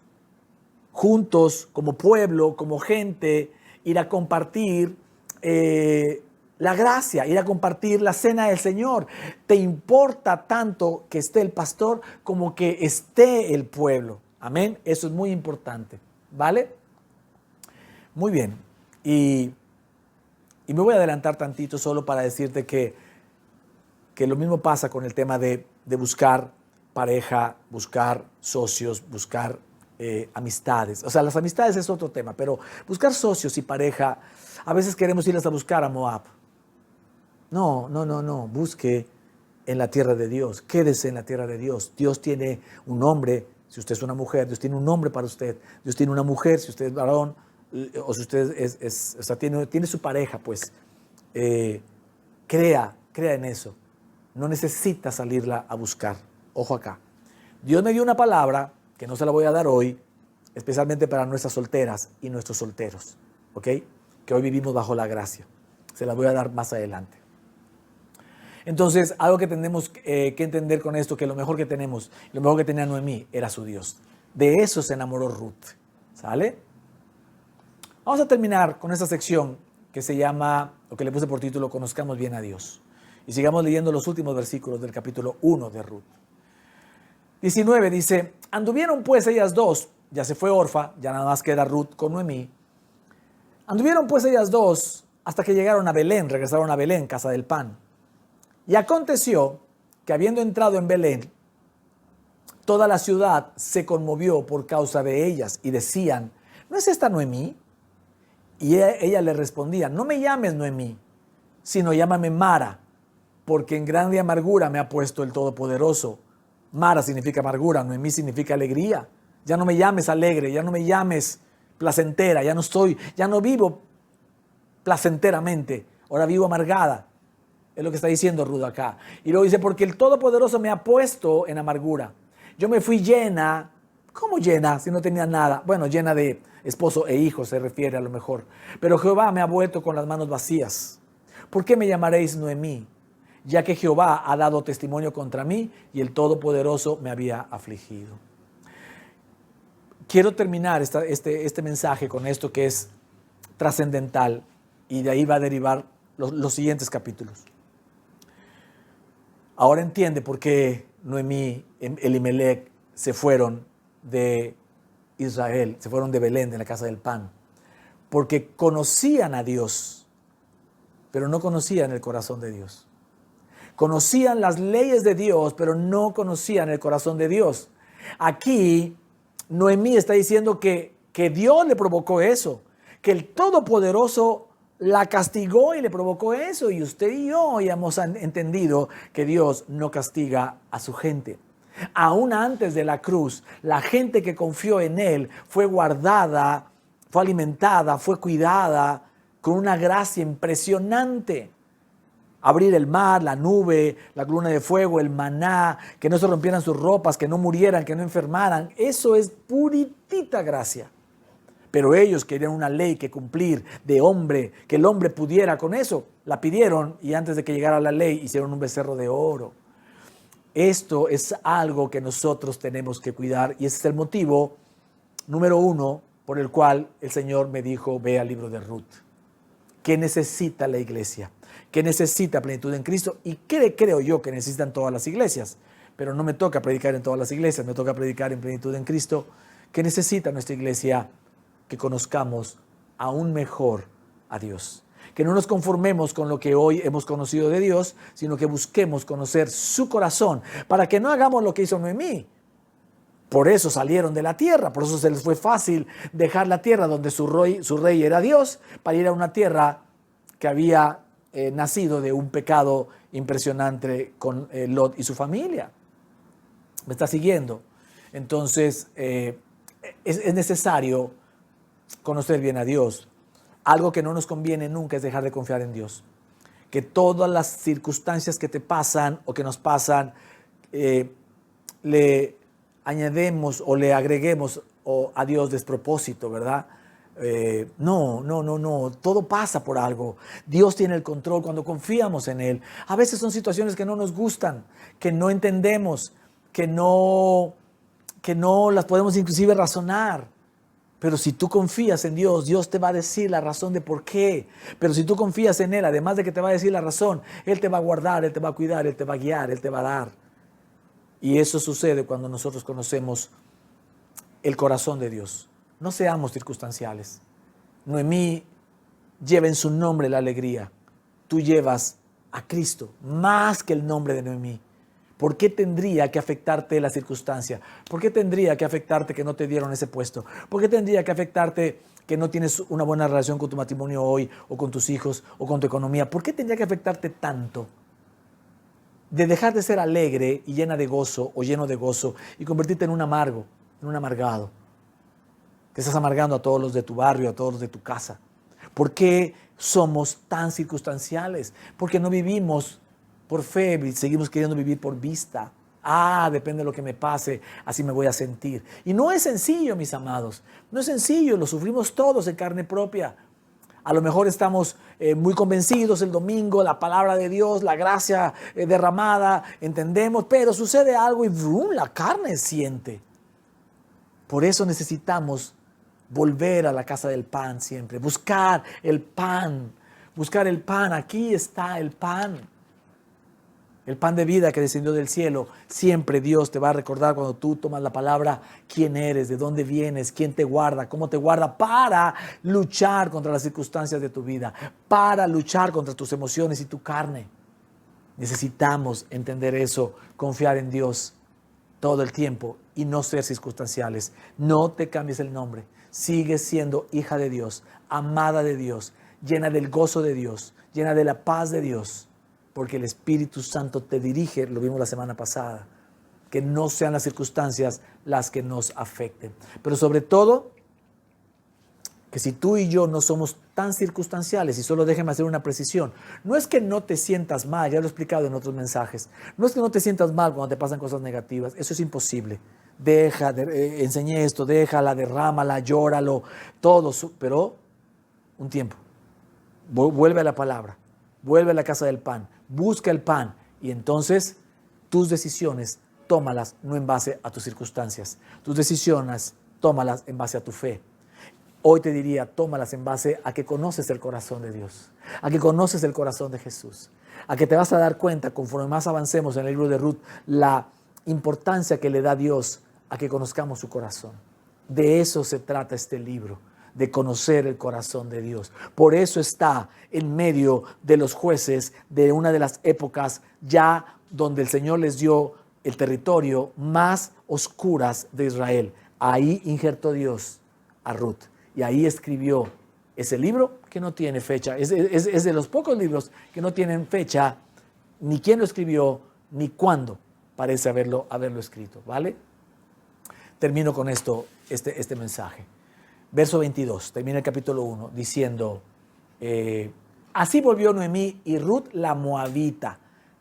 juntos, como pueblo, como gente, ir a compartir la gracia, ir a compartir la cena del Señor. Te importa tanto que esté el pastor como que esté el pueblo. Amén. Eso es muy importante. ¿Vale? Muy bien. Y me voy a adelantar tantito solo para decirte que lo mismo pasa con el tema de buscar pareja, buscar socios, buscar amistades. O sea, las amistades es otro tema, pero buscar socios y pareja, a veces queremos irlas a buscar a Moab. No. Busque en la tierra de Dios. Quédese en la tierra de Dios. Dios tiene un nombre. Si usted es una mujer, Dios tiene un nombre para usted. Dios tiene una mujer, si usted es varón, o si usted tiene su pareja, pues crea en eso. No necesita salirla a buscar. Ojo acá. Dios me dio una palabra que no se la voy a dar hoy, especialmente para nuestras solteras y nuestros solteros, ¿ok? Que hoy vivimos bajo la gracia. Se la voy a dar más adelante. Entonces, algo que tenemos que entender con esto, que lo mejor que tenemos, lo mejor que tenía Noemí era su Dios. De eso se enamoró Ruth. ¿Sale? Vamos a terminar con esta sección que se llama, o que le puse por título, Conozcamos bien a Dios. Y sigamos leyendo los últimos versículos del capítulo 1 de Ruth. 19 dice, anduvieron pues ellas dos, ya se fue Orfa, ya nada más queda Ruth con Noemí. Anduvieron pues ellas dos hasta que llegaron a Belén, regresaron a Belén, casa del pan. Y aconteció que habiendo entrado en Belén, toda la ciudad se conmovió por causa de ellas y decían, ¿no es esta Noemí? Y ella le respondía, no me llames Noemí, sino llámame Mara, porque en grande amargura me ha puesto el Todopoderoso. Mara significa amargura, Noemí significa alegría. Ya no me llames alegre, ya no me llames placentera, ya no vivo placenteramente, ahora vivo amargada. Es lo que está diciendo Ruth acá. Y luego dice, porque el Todopoderoso me ha puesto en amargura. Yo me fui llena. ¿Cómo llena si no tenía nada? Bueno, llena de esposo e hijo se refiere a lo mejor. Pero Jehová me ha vuelto con las manos vacías. ¿Por qué me llamaréis Noemí? Ya que Jehová ha dado testimonio contra mí y el Todopoderoso me había afligido. Quiero terminar este mensaje con esto que es trascendental y de ahí va a derivar los siguientes capítulos. Ahora entiende por qué Noemí y Elimelec se fueron de Israel, se fueron de Belén, de la casa del pan. Porque conocían a Dios, pero no conocían el corazón de Dios. Conocían las leyes de Dios, pero no conocían el corazón de Dios. Aquí Noemí está diciendo que Dios le provocó eso, que el Todopoderoso la castigó y le provocó eso. Y usted y yo ya hemos entendido que Dios no castiga a su gente. Aún antes de la cruz, la gente que confió en Él fue guardada, fue alimentada, fue cuidada con una gracia impresionante. Abrir el mar, la nube, la columna de fuego, el maná, que no se rompieran sus ropas, que no murieran, que no enfermaran. Eso es puritita gracia. Pero ellos querían una ley que cumplir de hombre, que el hombre pudiera con eso. La pidieron y antes de que llegara la ley hicieron un becerro de oro. Esto es algo que nosotros tenemos que cuidar y ese es el motivo número 1 por el cual el Señor me dijo, ve al libro de Ruth. ¿Qué necesita la iglesia? ¿Qué necesita plenitud en Cristo? ¿Y qué creo yo que necesitan todas las iglesias? Pero no me toca predicar en todas las iglesias, me toca predicar en plenitud en Cristo. ¿Qué necesita nuestra iglesia? Que conozcamos aún mejor a Dios. Que no nos conformemos con lo que hoy hemos conocido de Dios, sino que busquemos conocer su corazón, para que no hagamos lo que hizo Noemí. Por eso salieron de la tierra, por eso se les fue fácil dejar la tierra donde su rey era Dios, para ir a una tierra que había nacido de un pecado impresionante con Lot y su familia. ¿Me está siguiendo? Entonces, es necesario conocer bien a Dios. Algo que no nos conviene nunca es dejar de confiar en Dios. Que todas las circunstancias que te pasan o que nos pasan, le añadimos o le agreguemos a Dios despropósito, ¿verdad? No. Todo pasa por algo. Dios tiene el control cuando confiamos en Él. A veces son situaciones que no nos gustan, que no entendemos, que no las podemos inclusive razonar. Pero si tú confías en Dios, Dios te va a decir la razón de por qué. Pero si tú confías en Él, además de que te va a decir la razón, Él te va a guardar, Él te va a cuidar, Él te va a guiar, Él te va a dar. Y eso sucede cuando nosotros conocemos el corazón de Dios. No seamos circunstanciales. Noemí lleva en su nombre la alegría. Tú llevas a Cristo más que el nombre de Noemí. ¿Por qué tendría que afectarte la circunstancia? ¿Por qué tendría que afectarte que no te dieron ese puesto? ¿Por qué tendría que afectarte que no tienes una buena relación con tu matrimonio hoy, o con tus hijos, o con tu economía? ¿Por qué tendría que afectarte tanto? De dejar de ser alegre y llena de gozo o lleno de gozo y convertirte en un amargo, en un amargado. Que estás amargando a todos los de tu barrio, a todos los de tu casa. ¿Por qué somos tan circunstanciales? Porque no vivimos por fe, seguimos queriendo vivir por vista. Depende de lo que me pase, así me voy a sentir. Y no es sencillo, mis amados. No es sencillo, lo sufrimos todos en carne propia. A lo mejor estamos muy convencidos el domingo, la palabra de Dios, la gracia derramada, entendemos, pero sucede algo y ¡brum!, la carne siente. Por eso necesitamos volver a la casa del pan siempre, buscar el pan, aquí está el pan. El pan de vida que descendió del cielo. Siempre Dios te va a recordar cuando tú tomas la palabra quién eres, de dónde vienes, quién te guarda, cómo te guarda para luchar contra las circunstancias de tu vida, para luchar contra tus emociones y tu carne. Necesitamos entender eso, confiar en Dios todo el tiempo y no ser circunstanciales. No te cambies el nombre. Sigues siendo hija de Dios, amada de Dios, llena del gozo de Dios, llena de la paz de Dios. Porque el Espíritu Santo te dirige, lo vimos la semana pasada, que no sean las circunstancias las que nos afecten. Pero sobre todo, que si tú y yo no somos tan circunstanciales, y solo déjeme hacer una precisión, no es que no te sientas mal, ya lo he explicado en otros mensajes, no es que no te sientas mal cuando te pasan cosas negativas, eso es imposible. enseñé esto, déjala, derrámala, llóralo, todo, pero un tiempo. Vuelve a la palabra, vuelve a la casa del pan, busca el pan y entonces tus decisiones tómalas no en base a tus circunstancias, tus decisiones tómalas en base a tu fe. Hoy te diría, tómalas en base a que conoces el corazón de Dios, a que conoces el corazón de Jesús, a que te vas a dar cuenta conforme más avancemos en el libro de Ruth, la importancia que le da Dios a que conozcamos su corazón. De eso se trata este libro, de conocer el corazón de Dios. Por eso está en medio de los jueces de una de las épocas ya donde el Señor les dio el territorio más oscuras de Israel. Ahí injertó Dios a Ruth y ahí escribió ese libro que no tiene fecha. Es de los pocos libros que no tienen fecha, ni quién lo escribió, ni cuándo parece haberlo escrito, ¿vale? Termino con esto, este mensaje. Verso 22, termina el capítulo 1 diciendo, así volvió Noemí y Ruth la moabita,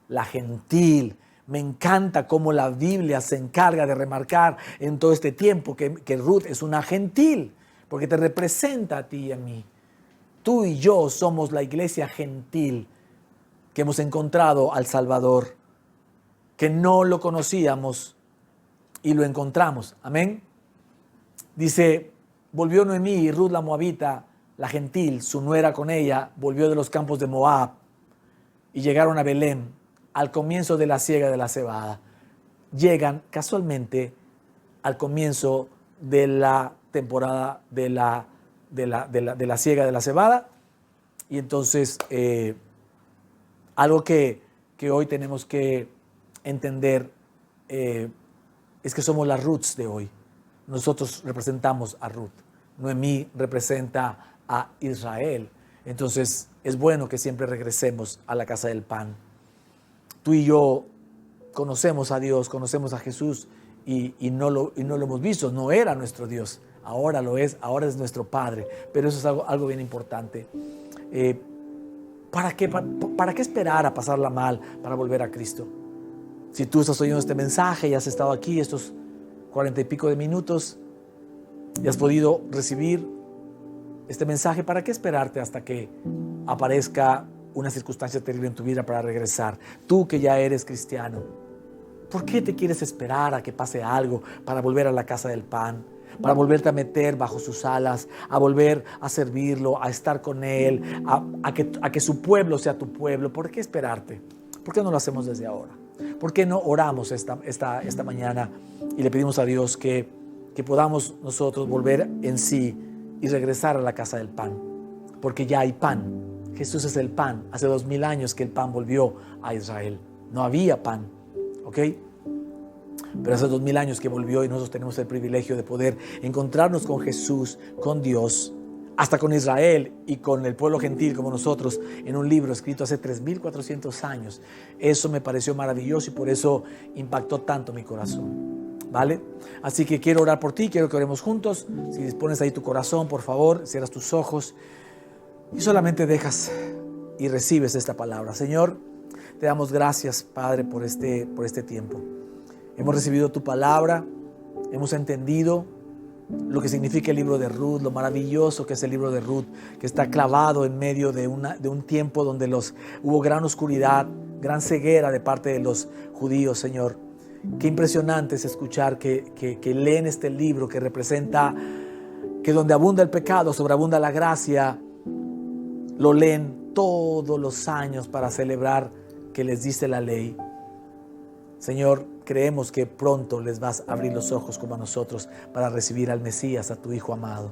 la gentil. Me encanta cómo la Biblia se encarga de remarcar en todo este tiempo que Ruth es una gentil, porque te representa a ti y a mí. Tú y yo somos la iglesia gentil que hemos encontrado al Salvador, que no lo conocíamos y lo encontramos. Amén. Dice, volvió Noemí y Ruth la moabita, la gentil, su nuera con ella, volvió de los campos de Moab y llegaron a Belén al comienzo de la siega de la cebada. Llegan casualmente al comienzo de la temporada de la siega de la cebada. Y entonces algo que hoy tenemos que entender es que somos las Ruths de hoy. Nosotros representamos a Ruth. Noemí representa a Israel. Entonces es bueno que siempre regresemos a la casa del pan. Tú y yo conocemos a Dios, conocemos a Jesús y no lo hemos visto. No era nuestro Dios, ahora lo es, ahora es nuestro Padre. Pero eso es algo bien importante. ¿Para qué esperar a pasarla mal para volver a Cristo? Si tú estás oyendo este mensaje y has estado aquí estos 40 y pico de minutos y has podido recibir este mensaje, ¿para qué esperarte hasta que aparezca una circunstancia terrible en tu vida para regresar? Tú que ya eres cristiano, ¿por qué te quieres esperar a que pase algo para volver a la casa del pan? Para volverte a meter bajo sus alas, a volver a servirlo, a estar con Él, a que su pueblo sea tu pueblo. ¿Por qué esperarte? ¿Por qué no lo hacemos desde ahora? ¿Por qué no oramos esta mañana y le pedimos a Dios que podamos nosotros volver en sí y regresar a la casa del pan? Porque ya hay pan. Jesús es el pan. Hace 2000 años que el pan volvió a Israel. No había pan, ¿ok? Pero hace 2000 años que volvió y nosotros tenemos el privilegio de poder encontrarnos con Jesús, con Dios, hasta con Israel y con el pueblo gentil como nosotros en un libro escrito hace 3400 años. Eso me pareció maravilloso y por eso impactó tanto mi corazón, ¿vale? Así que quiero orar por ti, quiero que oremos juntos. Si dispones ahí tu corazón, por favor, cierras tus ojos y solamente dejas y recibes esta palabra. Señor, te damos gracias, Padre, por este tiempo. Hemos recibido tu palabra, hemos entendido lo que significa el libro de Ruth, lo maravilloso que es el libro de Ruth, que está clavado en medio de un tiempo donde hubo gran oscuridad, gran ceguera de parte de los judíos, Señor. Qué impresionante es escuchar que leen este libro que representa que donde abunda el pecado, sobreabunda la gracia. Lo leen todos los años para celebrar que les dice la ley. Señor, creemos que pronto les vas a abrir los ojos como a nosotros para recibir al Mesías, a tu Hijo amado.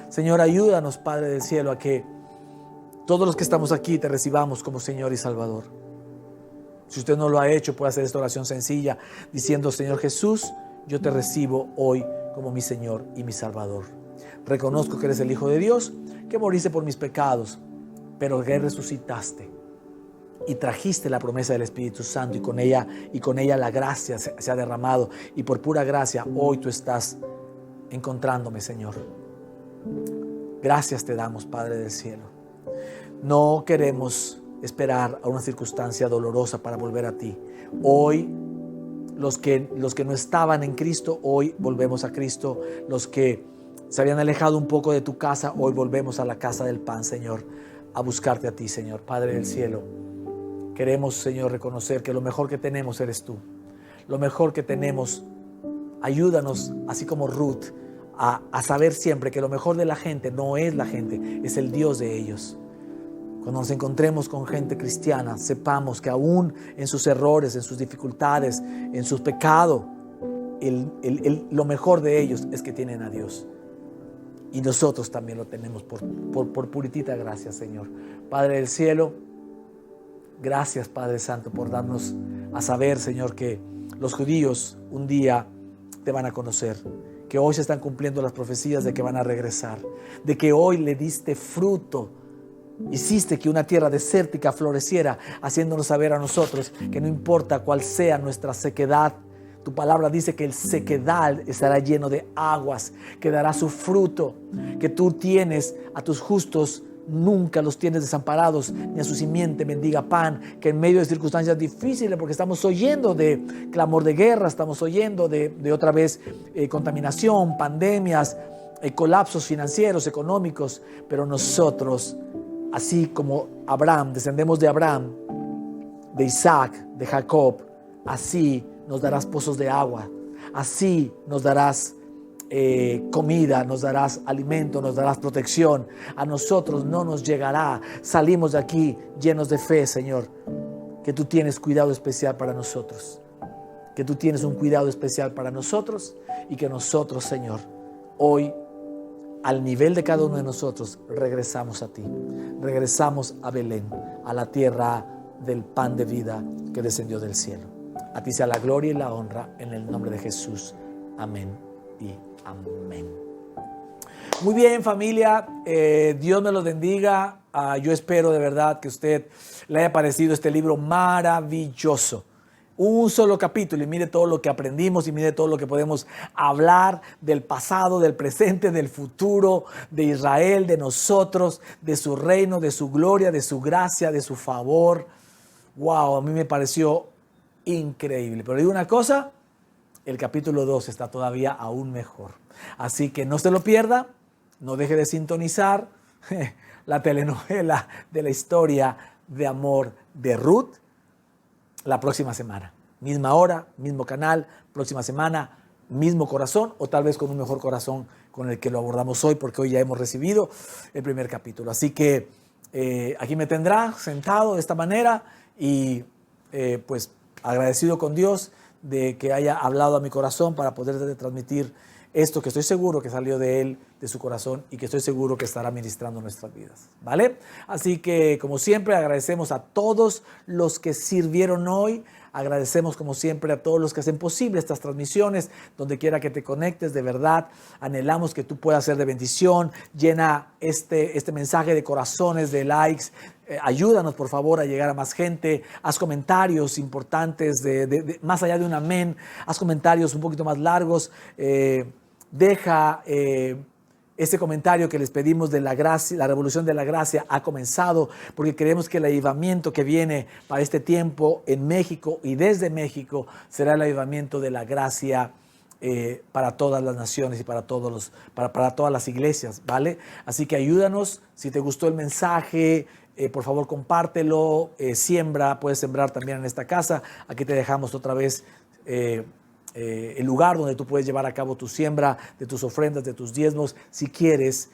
Señor, ayúdanos, Padre del cielo, a que todos los que estamos aquí te recibamos como Señor y Salvador. Si usted no lo ha hecho, puede hacer esta oración sencilla diciendo: Señor Jesús, yo te recibo hoy como mi Señor y mi Salvador. Reconozco que eres el Hijo de Dios, que moriste por mis pecados, pero que resucitaste y trajiste la promesa del Espíritu Santo y con ella la gracia se ha derramado y por pura gracia hoy tú estás encontrándome, Señor. Gracias te damos, Padre del cielo. No queremos esperar a una circunstancia dolorosa para volver a ti. Hoy Los que no estaban en Cristo, hoy volvemos a Cristo. Los que se habían alejado un poco de tu casa, hoy volvemos a la casa del pan, Señor, a buscarte a ti, Señor. Padre del cielo, queremos, Señor, reconocer que lo mejor que tenemos eres tú. Lo mejor que tenemos, ayúdanos, así como Ruth, a saber siempre que lo mejor de la gente no es la gente, es el Dios de ellos. Cuando nos encontremos con gente cristiana, sepamos que aún en sus errores, en sus dificultades, en sus pecados, lo mejor de ellos es que tienen a Dios. Y nosotros también lo tenemos por puritita gracia, Señor. Padre del cielo, gracias, Padre Santo, por darnos a saber, Señor, que los judíos un día te van a conocer, que hoy se están cumpliendo las profecías de que van a regresar, de que hoy le diste fruto, hiciste que una tierra desértica floreciera, haciéndonos saber a nosotros que no importa cuál sea nuestra sequedad, tu palabra dice que el sequedal estará lleno de aguas, que dará su fruto, que tú tienes a tus justos, nunca los tienes desamparados, ni a su simiente mendiga pan, que en medio de circunstancias difíciles, porque estamos oyendo de clamor de guerra, estamos oyendo de otra vez contaminación, pandemias, colapsos financieros, económicos, pero nosotros, así como Abraham, descendemos de Abraham, de Isaac, de Jacob, así nos darás pozos de agua, así nos darás comida, nos darás alimento, nos darás protección. A nosotros no nos llegará. Salimos de aquí llenos de fe, Señor, que tú tienes cuidado especial para nosotros, que tú tienes un cuidado especial para nosotros y que nosotros, Señor, hoy, al nivel de cada uno de nosotros, regresamos a ti, regresamos a Belén, a la tierra del pan de vida que descendió del cielo. A ti sea la gloria y la honra en el nombre de Jesús. Amén y amén. Muy bien, familia, Dios me los bendiga. Yo espero de verdad que a usted le haya parecido este libro maravilloso. Un solo capítulo y mire todo lo que aprendimos y mire todo lo que podemos hablar del pasado, del presente, del futuro, de Israel, de nosotros, de su reino, de su gloria, de su gracia, de su favor. Wow, a mí me pareció increíble. Pero digo una cosa, el capítulo 2 está todavía aún mejor. Así que no se lo pierda, no deje de sintonizar la telenovela de la historia de amor de Ruth la próxima semana. Misma hora, mismo canal, próxima semana, mismo corazón o tal vez con un mejor corazón con el que lo abordamos hoy, porque hoy ya hemos recibido el primer capítulo. Así que aquí me tendrá sentado de esta manera y pues agradecido con Dios de que haya hablado a mi corazón para poder transmitir esto que estoy seguro que salió de él, de su corazón, y que estoy seguro que estará ministrando nuestras vidas, ¿vale? Así que, como siempre, agradecemos a todos los que sirvieron hoy. Agradecemos, como siempre, a todos los que hacen posible estas transmisiones, donde quiera que te conectes. De verdad, anhelamos que tú puedas ser de bendición. Llena este mensaje de corazones, de likes. Ayúdanos, por favor, a llegar a más gente. Haz comentarios importantes, más allá de un amén. Haz comentarios un poquito más largos. Deja ese comentario que les pedimos de la gracia, la revolución de la gracia ha comenzado, porque creemos que el avivamiento que viene para este tiempo en México y desde México será el avivamiento de la gracia para todas las naciones y para todas las iglesias, ¿vale? Así que ayúdanos. Si te gustó el mensaje, por favor compártelo, puedes sembrar también en esta casa. Aquí te dejamos otra vez el lugar donde tú puedes llevar a cabo tu siembra de tus ofrendas, de tus diezmos, si quieres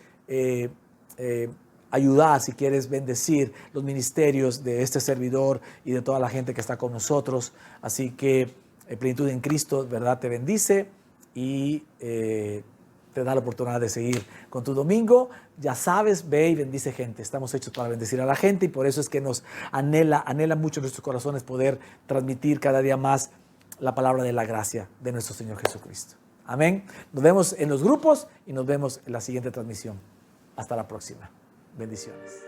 ayudar, si quieres bendecir los ministerios de este servidor y de toda la gente que está con nosotros. Así que Plenitud en Cristo, ¿verdad?, te bendice y te da la oportunidad de seguir con tu domingo. Ya sabes, ve y bendice gente. Estamos hechos para bendecir a la gente y por eso es que nos anhela mucho en nuestros corazones poder transmitir cada día más la palabra de la gracia de nuestro Señor Jesucristo. Amén. Nos vemos en los grupos y nos vemos en la siguiente transmisión. Hasta la próxima. Bendiciones.